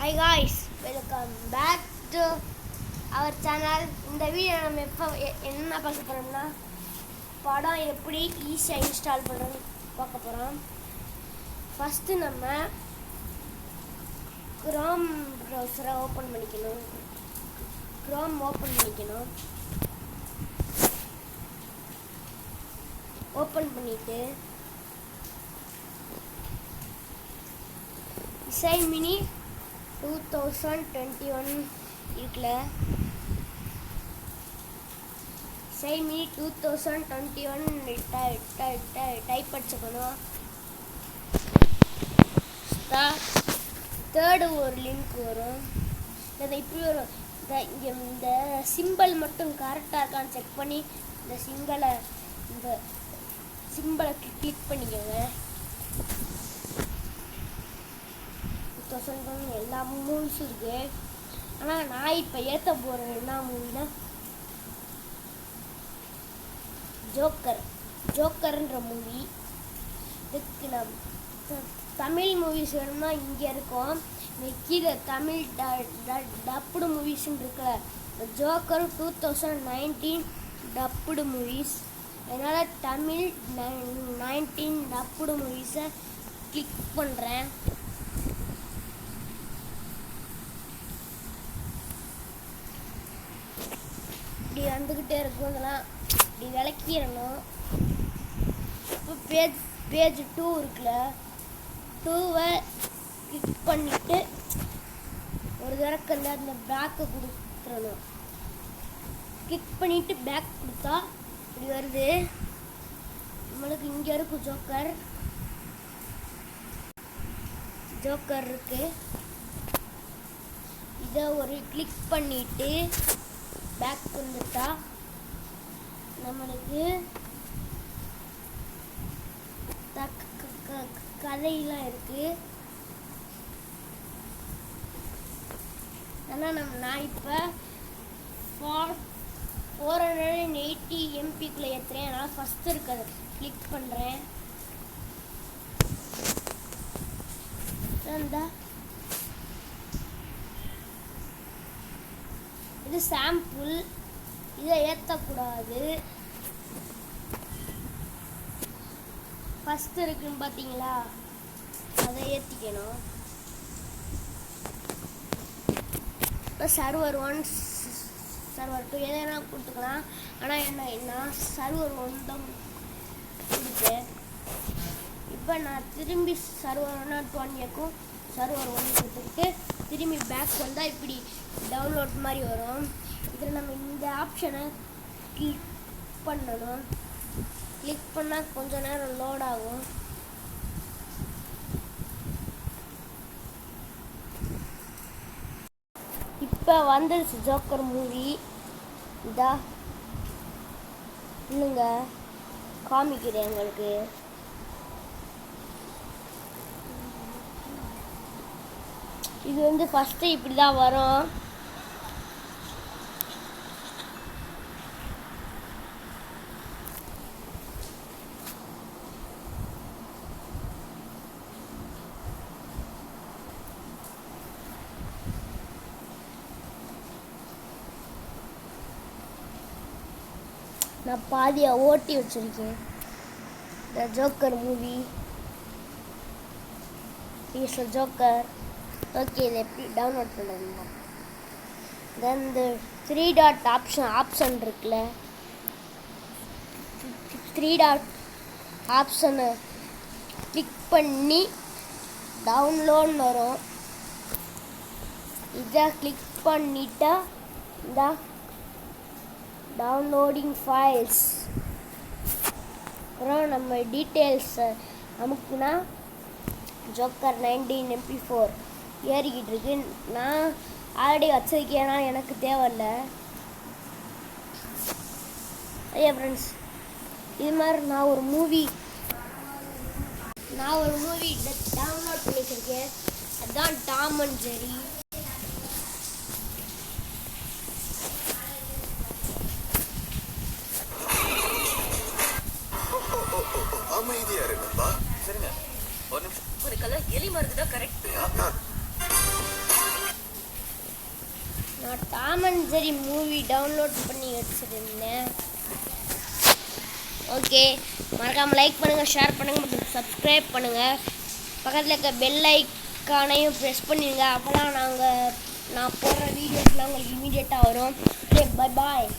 Hi guys, welcome back to our channel. இந்த video நம்ம என்ன பார்க்க போறோம்னா படம் எப்படி ஈஸியாக இன்ஸ்டால் பண்ணுறது பார்க்க போகிறோம். ஃபஸ்ட்டு நம்ம குரோம் ப்ரௌசரை ஓப்பன் பண்ணிக்கணும். ஓப்பன் பண்ணிவிட்டு இசை மினி 2021 இருக்குல்ல, இசை மினி 2021 டைப் அடிச்சுக்கணும். தேர்டு ஒரு லிங்க் வரும். இப்படி வரும். இங்கே இந்த சிம்பிள் மட்டும் கரெக்டாக இருக்கான்னு செக் பண்ணி இந்த சிம்பிளை கிளிக் பண்ணிக்கோங்க. எல்லா மூவிஸும் இருக்கு. ஆனால் நான் இப்போ ஏற்ற போகிறேன் என்ன மூவினா ஜோக்கர்ன்ற மூவி. இதுக்கு நம்ம தமிழ் மூவிஸ் வேணும்னா இங்கே இருக்கும். கீழே தமிழ் டப்புடு மூவிஸ்ன்னு இருக்குல்ல, ஜோக்கர் 2019 டப்புடு மூவிஸ். அதனால் தமிழ் 19 டப்புடு மூவிஸை கிளிக் பண்ணுறேன். இப்படி வந்துக்கிட்டே இருக்கும். இதெல்லாம் இப்படி விளக்கிடணும். இப்போ பேஜ் 2 இருக்குல்ல, 2வை கிளிக் பண்ணிவிட்டு ஒரு தடவை அந்த பேக்கை கொடுத்துடணும். கிளிக் பண்ணிவிட்டு பேக் கொடுத்தா இப்படி வருது. நம்மளுக்கு இங்கே இருக்கும் ஜோக்கர் இருக்கு. இதை ஒரு கிளிக் பண்ணிவிட்டு பேக் வந்துட்டா நம்மளுக்கு கதையெல்லாம் இருக்கு. ஆனால் நான் இப்போ 480 MBக்குள்ளே ஏற்றுறேன். அதனால் ஃபஸ்ட்டு இருக்கிறத கிளிக் பண்ணுறேன். இது சாம்பிள், இதை ஏற்றக்கூடாது. ஃபஸ்ட்டு இருக்குன்னு பார்த்தீங்களா, அதை ஏற்றிக்கணும். இப்போ சர்வர் 1 சர்வர் 2 எதனா கொடுத்துக்கலாம். ஆனால் என்ன சர்வர் 1 தான் கொடுத்தேன். இப்போ நான் திரும்பி சர்வர் 1 சர்வர் 1 கொடுத்துட்டு திரும்பி பேக் வந்தால் இப்படி டவுன்லோட் மாதிரி வரும். இதில் நம்ம இந்த ஆப்ஷனை கிளிக் பண்ணணும். கிளிக் பண்ணால் கொஞ்ச நேரம் லோட் ஆகும். இப்போ வந்துடுச்சு ஜோக்கர் மூவி. இதா இல்லைங்க, காமிக்கிறேன் உங்களுக்கு. இது ஃபஸ்ட்டு இப்படி தான் வரும். நான் பாதியை ஓட்டி வச்சுருக்கேன். The joker movie is joker. Okay, இதை எப்படி டவுன்லோட் பண்ணுறதுனா தென் இந்த 3 டாட் ஆப்ஷன் இருக்குல்ல, 3 டாட் ஆப்ஷனை கிளிக் பண்ணி டவுன்லோட்னு வரும். இதை கிளிக் பண்ணிட்டா இந்த டவுன்லோடிங் ஃபைல்ஸ் அப்புறம் நம்ம டீட்டெயில்ஸை அமுக்குனா ஜோக்கர் 19 MP4 ஏறிக்கிட்டு இருக்கு. நான் ஆல்ரெடி வச்சிருக்கேன்னா எனக்கு தேவையில்லை. ஐயா ஃப்ரெண்ட்ஸ், இது மாதிரி நான் ஒரு மூவி டவுன்லோட் பண்ணி வச்சுருக்கேன். அதுதான் டாம் அண்ட் ஜெரி. அமைதியா இருக்குப்பா. சரிங்க, ஒரு நிமிஷம். உனக்கெல்லாம் எலி மருந்து தான் correct. Tom and Jerry movie download பண்ணி வச்சுருந்தேன். ஓகே, மறக்காமல் லைக் பண்ணுங்கள், ஷேர் பண்ணுங்கள் மற்றும் சப்ஸ்கிரைப் பண்ணுங்கள். பக்கத்தில் இருக்க பெல் ஐக்கானையும் ப்ரெஸ் பண்ணிடுங்க. அப்போ தான் நான் போடுற வீடியோஸ்லாம் உங்களுக்கு இமீடியட்டாக வரும். Okay, bye bye.